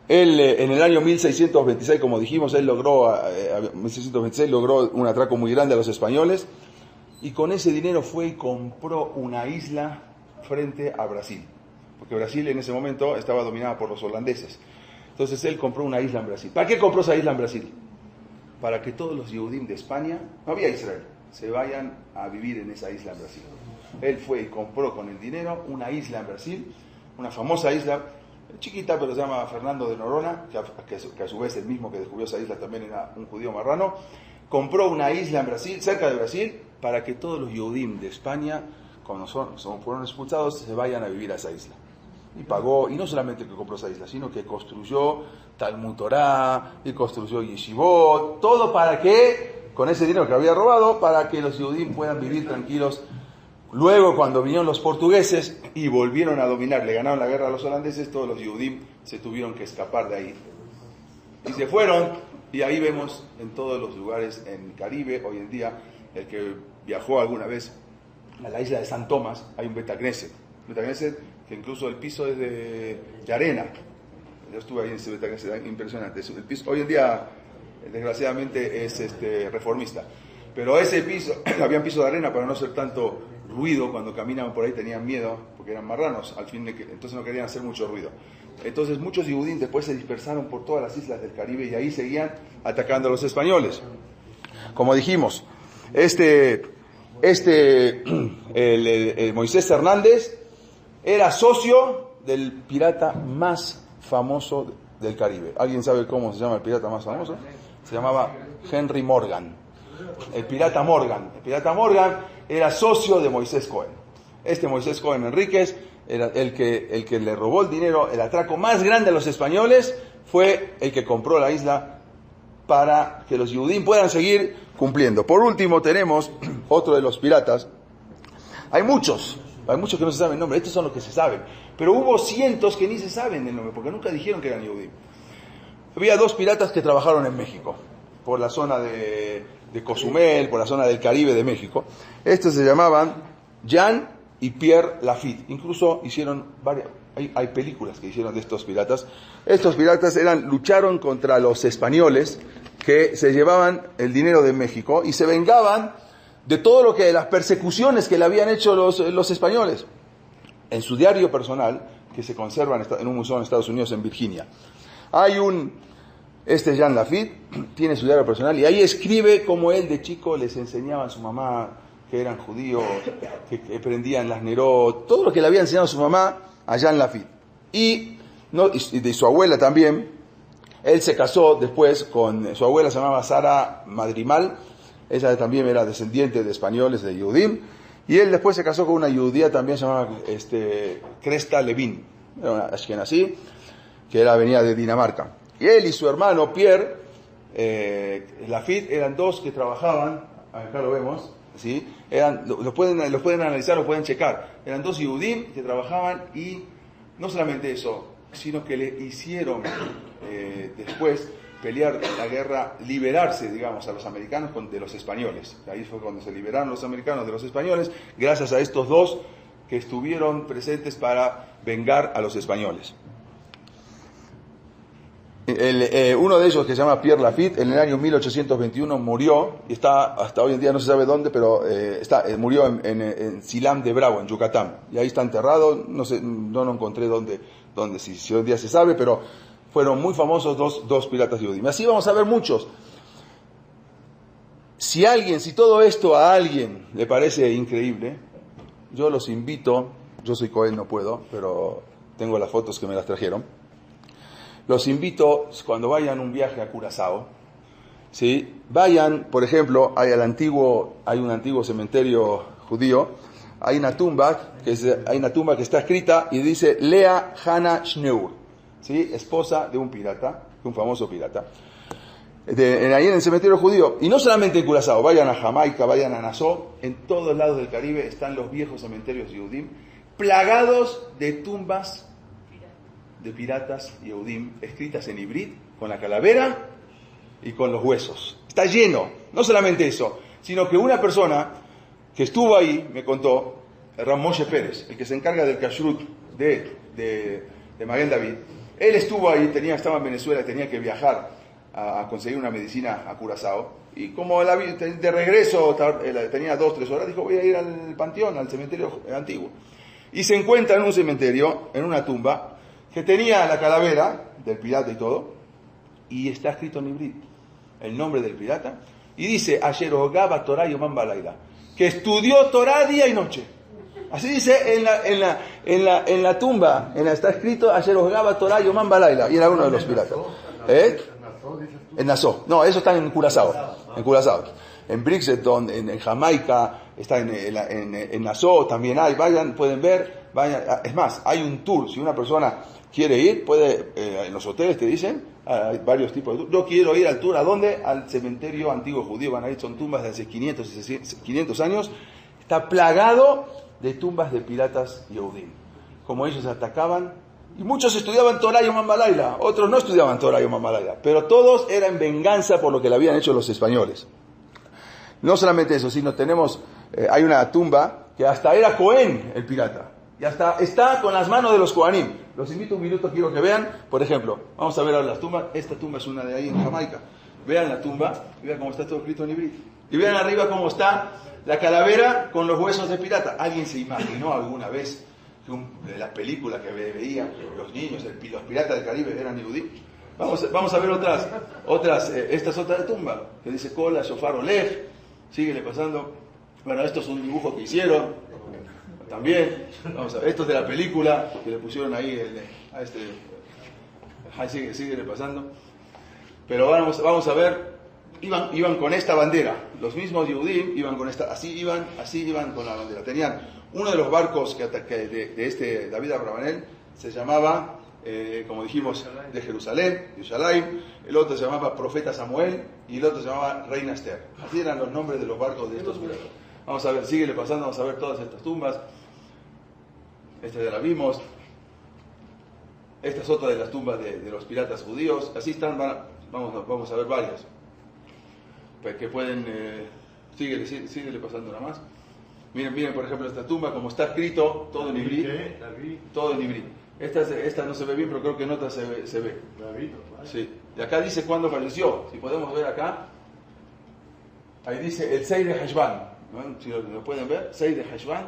él en el año 1626, como dijimos, él logró un atraco muy grande a los españoles, y con ese dinero fue y compró una isla frente a Brasil, porque Brasil en ese momento estaba dominada por los holandeses. Entonces él compró una isla en Brasil. ¿Para qué compró esa isla en Brasil? Para que todos los Yehudim de España, no había Israel, se vayan a vivir en esa isla en Brasil. Él fue y compró con el dinero una isla en Brasil, una famosa isla, chiquita, pero se llama Fernando de Noronha, que a su vez el mismo que descubrió esa isla también era un judío marrano. Compró una isla en Brasil, cerca de Brasil, para que todos los Yehudim de España, cuando fueron expulsados, se vayan a vivir a esa isla. Y pagó, y no solamente que compró esa isla, sino que construyó Talmud Torá, y construyó Yeshivot, todo para que, con ese dinero que había robado, para que los Yehudim puedan vivir tranquilos. Luego, cuando vinieron los portugueses y volvieron a dominar, le ganaron la guerra a los holandeses, todos los Yehudim se tuvieron que escapar de ahí. Y se fueron, y ahí vemos en todos los lugares en Caribe, hoy en día, el que viajó alguna vez a la isla de San Tomás, hay un Beit Knesset que incluso el piso es de arena. Yo estuve ahí en ese Beit Knesset, impresionante. El piso, hoy en día, desgraciadamente, es reformista. Pero ese piso, había un piso de arena para no hacer tanto ruido. Cuando caminaban por ahí tenían miedo, porque eran marranos, entonces no querían hacer mucho ruido. Entonces muchos Yehudim después se dispersaron por todas las islas del Caribe y ahí seguían atacando a los españoles. Como dijimos, el Moisés Hernández era socio del pirata más famoso del Caribe. ¿Alguien sabe cómo se llama el pirata más famoso? Se llamaba Henry Morgan. El pirata Morgan era socio de Moisés Cohen. Moisés Cohen Enríquez era el que le robó el dinero, el atraco más grande a los españoles, fue el que compró la isla para que los Yehudim puedan seguir cumpliendo. Por último tenemos otro de los piratas. Hay muchos que no se saben el nombre, estos son los que se saben, pero hubo cientos que ni se saben el nombre, porque nunca dijeron que eran Yehudim. Había dos piratas que trabajaron en México, por la zona de Cozumel, por la zona del Caribe de México. Estos se llamaban Jean y Pierre Lafitte. Incluso hicieron hay películas que hicieron de estos piratas. Estos piratas lucharon contra los españoles que se llevaban el dinero de México y se vengaban de las persecuciones que le habían hecho los españoles. En su diario personal, que se conserva en un museo en Estados Unidos, en Virginia, hay Jean Lafitte tiene su diario personal y ahí escribe cómo él de chico les enseñaba a su mamá que eran judíos, que prendían las Nerot, todo lo que le había enseñado su mamá a Jean Lafitte. Y de su abuela también. Él se casó después con su abuela, se llamaba Sara Madrimal. Ella también era descendiente de españoles, de Yehudim. Y él después se casó con una judía también llamada Cresta Levin, era una ashkenazí, que venía de Dinamarca. Y él y su hermano Pierre Lafitte eran dos que trabajaban, acá lo vemos, ¿sí? Los pueden analizar, lo pueden checar. Eran dos Yehudim que trabajaban y no solamente eso, sino que le hicieron después pelear la guerra, liberarse, digamos, a los americanos de los españoles. Ahí fue cuando se liberaron los americanos de los españoles, gracias a estos dos que estuvieron presentes para vengar a los españoles. Uno de ellos, que se llama Pierre Lafitte, en el año 1821 murió, y está hasta hoy en día no se sabe dónde, pero murió en Silam de Bravo, en Yucatán, y ahí está enterrado. No sé, no lo encontré dónde si hoy en día se sabe, pero fueron muy famosos dos piratas Yehudim. Así vamos a ver muchos. Si todo esto a alguien le parece increíble, yo los invito, yo soy Cohen, no puedo, pero tengo las fotos que me las trajeron. Los invito, cuando vayan un viaje a Curazao, ¿sí? Vayan, por ejemplo, hay un antiguo cementerio judío, hay una tumba que está escrita y dice Lea Hana Schneur, ¿sí? Esposa de un pirata, de un famoso pirata. Ahí en el cementerio judío, y no solamente en Curazao, vayan a Jamaica, vayan a Nassau, en todos lados del Caribe están los viejos cementerios Yehudim, plagados de tumbas de piratas Yehudim, escritas en hibrid, con la calavera y con los huesos. Está lleno, no solamente eso, sino que una persona que estuvo ahí, me contó, Ram Moshe Pérez, el que se encarga del kashrut de Maguen David, él estuvo ahí, estaba en Venezuela, tenía que viajar a conseguir una medicina a Curazao, y como de regreso tenía 2-3 horas, dijo, voy a ir al panteón, al cementerio antiguo. Y se encuentra en un cementerio, en una tumba, que tenía la calavera del pirata y todo, y está escrito en hibrid el nombre del pirata, y dice, Asher Hogaba Torah Yomam Balayla, que estudió Torah día y noche. Así dice en la tumba, está escrito Asher Hogaba Torah Yomam Balayla, y era uno de los piratas. En Nassau. No, eso está en Curazao. En Curazao. En Brixton, en Jamaica, está en Nassau, también hay. Vayan, pueden ver. Vayan. Es más, hay un tour. Si una persona quiere ir, en los hoteles te dicen, hay varios tipos de tour. Yo quiero ir al tour, ¿a dónde? Al cementerio antiguo judío. Van a ir, son tumbas de hace 500 años. Está plagado de tumbas de piratas Yehudim. Como ellos atacaban. Y muchos estudiaban Torah Yomam Balayla, otros no estudiaban Torah Yomam Balayla, pero todos eran venganza por lo que le habían hecho los españoles. No solamente eso, sino hay una tumba que hasta era Cohen, el pirata, y hasta está con las manos de los Kohanim. Los invito un minuto, quiero que vean, por ejemplo, vamos a ver ahora las tumbas. Esta tumba es una de ahí en Jamaica. Vean la tumba, y vean cómo está todo escrito en hibrid. Y vean arriba cómo está la calavera con los huesos de pirata. ¿Alguien se imaginó alguna vez de las películas que veían los niños, los piratas del Caribe eran Yehudim? Vamos a ver esta es otra tumba que dice Kola, Shofar, Oleg. Síguele pasando. Bueno, esto es un dibujo que hicieron también. Vamos a ver, esto es de la película que le pusieron ahí a este. Síguele pasando. Pero vamos a ver. Iban con esta bandera. Los mismos Yehudim iban con esta. Así iban con la bandera. Tenían uno de los barcos de David Abravanel se llamaba, como dijimos, de Jerusalén, de Yerushalayim. El otro se llamaba Profeta Samuel y el otro se llamaba Reina Esther. Así eran los nombres de los barcos de estos piratas. Vamos a ver, síguele pasando, vamos a ver todas estas tumbas. Esta ya la vimos. Esta es otra de las tumbas de los piratas judíos. Así están, vamos a ver varias. Pues que pueden, síguele pasando nada más. Miren, por ejemplo, esta tumba, como está escrito, todo en hibrid. Todo en hibrid. Esta no se ve bien, pero creo que en otra se ve. Sí. Y acá dice cuándo falleció. Si podemos ver acá, ahí dice el 6 de Heshvan. ¿No? Si lo pueden ver, 6 de Heshvan.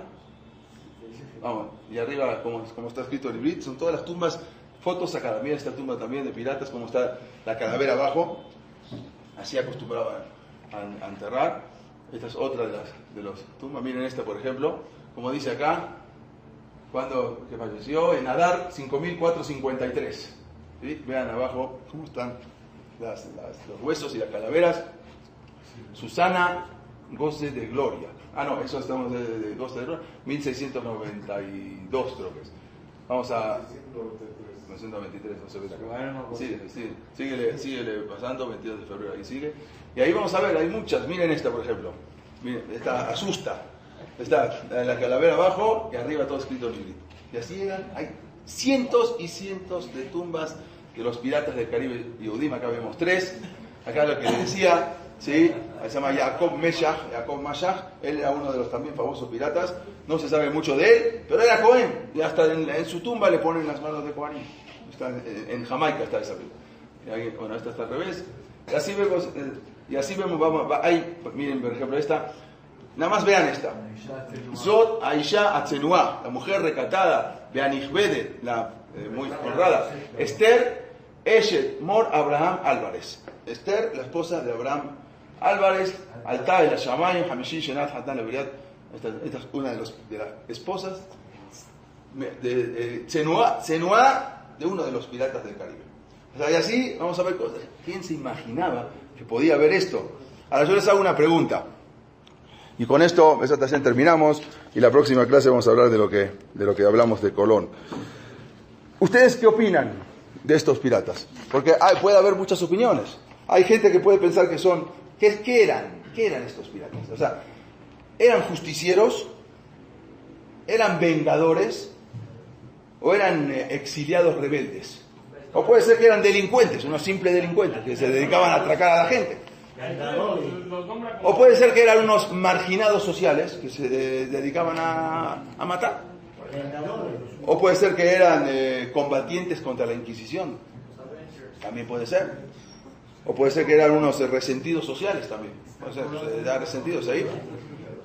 Vamos, y arriba, como está escrito en hibrid, son todas las tumbas, fotos sacadas. Mira esta tumba también de piratas, como está la calavera abajo. Así acostumbraban a enterrar. Esta es otra de las tumbas. Miren esta, por ejemplo, como dice acá, que falleció en Adar 5453. ¿Sí? Vean abajo cómo están los huesos y las calaveras. Susana Goce de Gloria. No, eso estamos de Goce de Gloria. 1692 creo que es. Vamos a 1923, no se ve acá. Síguele pasando, 22 de febrero, ahí sigue. Y ahí vamos a ver, hay muchas. Miren esta, por ejemplo. Miren, esta asusta. Está la calavera abajo y arriba todo escrito en hibrid. Y así llegan, hay cientos y cientos de tumbas que los piratas del Caribe Yehudim, acá vemos 3. Acá lo que le decía, ¿sí? Se llama Jacob Mashach, él era uno de los también famosos piratas. No se sabe mucho de él, pero era Cohen. Y hasta en su tumba le ponen las manos de Cohen. Está en Jamaica está esa película. Bueno, esta está al revés. Y así vemos, miren, por ejemplo, esta. Nada más vean esta. Zot Aisha Atzenua, la mujer recatada. Beanichbede, la muy honrada. Esther Eshet Mor Abraham Álvarez. Esther, la esposa de Abraham Álvarez, Altá el Shamayim, Hamishi, Shenat, Hatan, Lebriat. Esta es una de las esposas de Tsenuá, de uno de los piratas del Caribe. O sea, y así vamos a ver cosas. ¿Quién se imaginaba que podía haber esto? Ahora yo les hago una pregunta. Y con esto, esa también terminamos. Y la próxima clase vamos a hablar de lo que hablamos de Colón. ¿Ustedes qué opinan de estos piratas? Porque puede haber muchas opiniones. Hay gente que puede pensar que son... ¿Qué eran? ¿Qué eran estos piratas? O sea, ¿eran justicieros? ¿Eran vengadores? ¿O eran exiliados rebeldes? O puede ser que eran delincuentes, unos simples delincuentes que se dedicaban a atracar a la gente. O puede ser que eran unos marginados sociales que se dedicaban a matar. O puede ser que eran combatientes contra la Inquisición. También puede ser. O puede ser que eran unos resentidos sociales también. Puede ser, dar resentidos ahí.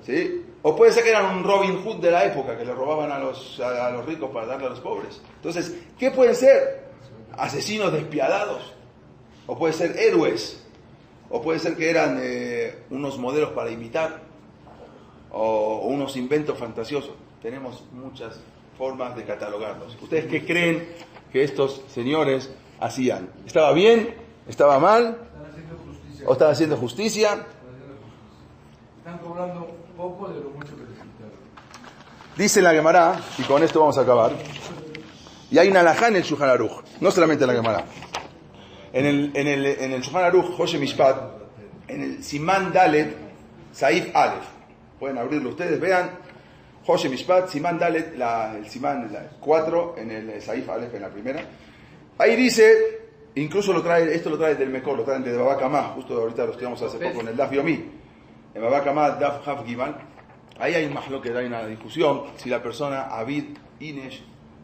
¿Sí? O puede ser que eran un Robin Hood de la época, que le robaban a los ricos para darle a los pobres. Entonces, ¿qué pueden ser? ¿Asesinos despiadados? ¿O puede ser héroes? ¿O puede ser que eran unos modelos para imitar? ¿O unos inventos fantasiosos? Tenemos muchas formas de catalogarlos. ¿Ustedes qué creen que estos señores hacían? ¿Estaba bien? ¿Estaba mal? ¿O estaban haciendo justicia? Están cobrando poco de lo mucho que les quitaron. Dice la Gemara, y con esto vamos a acabar, y hay una alajá en el Shulchan Aruch, no solamente en la Gemara. En el Shulchan Aruch, Hoshe Mishpat, en el Simán Dalet, Saif Aleph. Pueden abrirlo ustedes, vean, Hoshe Mishpat, Simán Dalet, el Simán 4, en el Saif Aleph, en la primera. Ahí dice, incluso esto lo trae del Mekor, lo traen de Baba Kamá, justo ahorita lo estudiamos hace poco en el Daf Yomi. En Baba Kamá, Daf Haf Givan, ahí hay más lo que hay una discusión, si la persona, Abid, Inesh,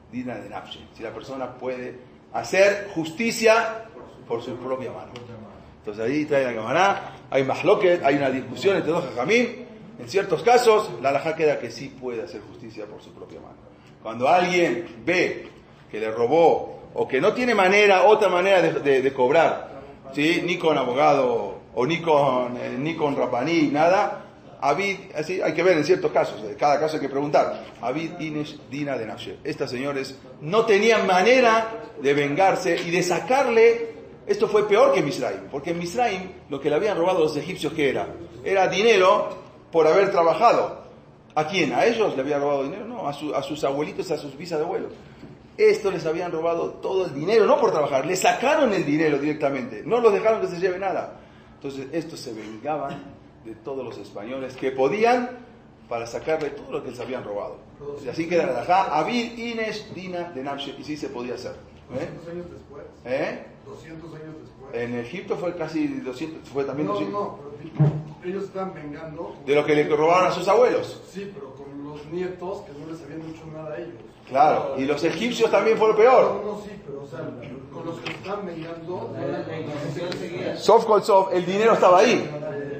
Dina de Nafshe, si la persona puede hacer justicia por su propia mano. Entonces ahí trae la Gemara, hay mahloket, hay una discusión entre dos jajamim. En ciertos casos, la halajá queda que sí puede hacer justicia por su propia mano. Cuando alguien ve que le robó, o que no tiene otra manera de cobrar, ¿sí? Ni con abogado, o ni con rabaní, nada, Abid, así hay que ver en ciertos casos, de cada caso hay que preguntar. Abid Inesh Dina de Nafshe. Estas señores no tenían manera de vengarse y de sacarle. Esto fue peor que Misraim, porque en Misraim lo que le habían robado los egipcios, ¿qué era? Era dinero por haber trabajado. ¿A quién? ¿A ellos le habían robado dinero? No, a sus abuelitos, a sus bisabuelos. Esto les habían robado todo el dinero, no por trabajar, le sacaron el dinero directamente, no los dejaron que se lleve nada. Entonces estos se vengaban de todos los españoles que podían para sacarle todo lo que les habían robado. Y así queda la halajá, Abid Inesh Dina de Nafshe, y sí se podía hacer. 200 años después. 200 años después. En Egipto fue casi 200, fue también 200. No, pero ellos están vengando de lo que le robaron a sus abuelos. Sí, pero con los nietos que no les habían hecho nada a ellos. Claro, y los egipcios también fue lo peor. No, sí, pero o sea, con los que están vengando, Sof Kol Sof, el dinero estaba ahí.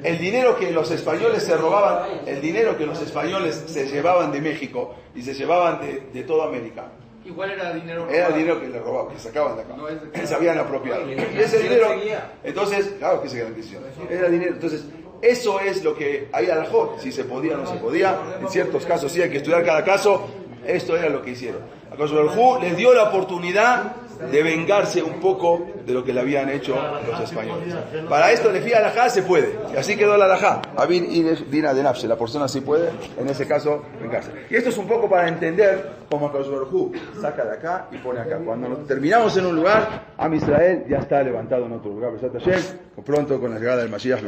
El dinero que los españoles se robaban, el dinero que los españoles se llevaban de México y se llevaban de toda América. Igual era dinero robado. Era dinero que le robaban, que sacaban de acá. No es de se habían apropiado. Ese dinero, entonces, claro que se garantizó. Era dinero, entonces, eso es lo que hay a la Jot, si se podía o no se podía. En ciertos casos sí hay que estudiar cada caso. Esto era lo que hicieron. Akadosh Baruj Hu les dio la oportunidad de vengarse un poco de lo que le habían hecho los españoles. Para esto, le fía alajá, se puede. Y así quedó la alajá. Abid Inesh Dina de Nafshe. La persona sí puede, en ese caso, vengarse. Y esto es un poco para entender cómo Akadosh Baruj Hu saca de acá y pone acá. Cuando nos terminamos en un lugar, Am Israel ya está levantado en otro lugar. Pronto, con la llegada del Mashiach,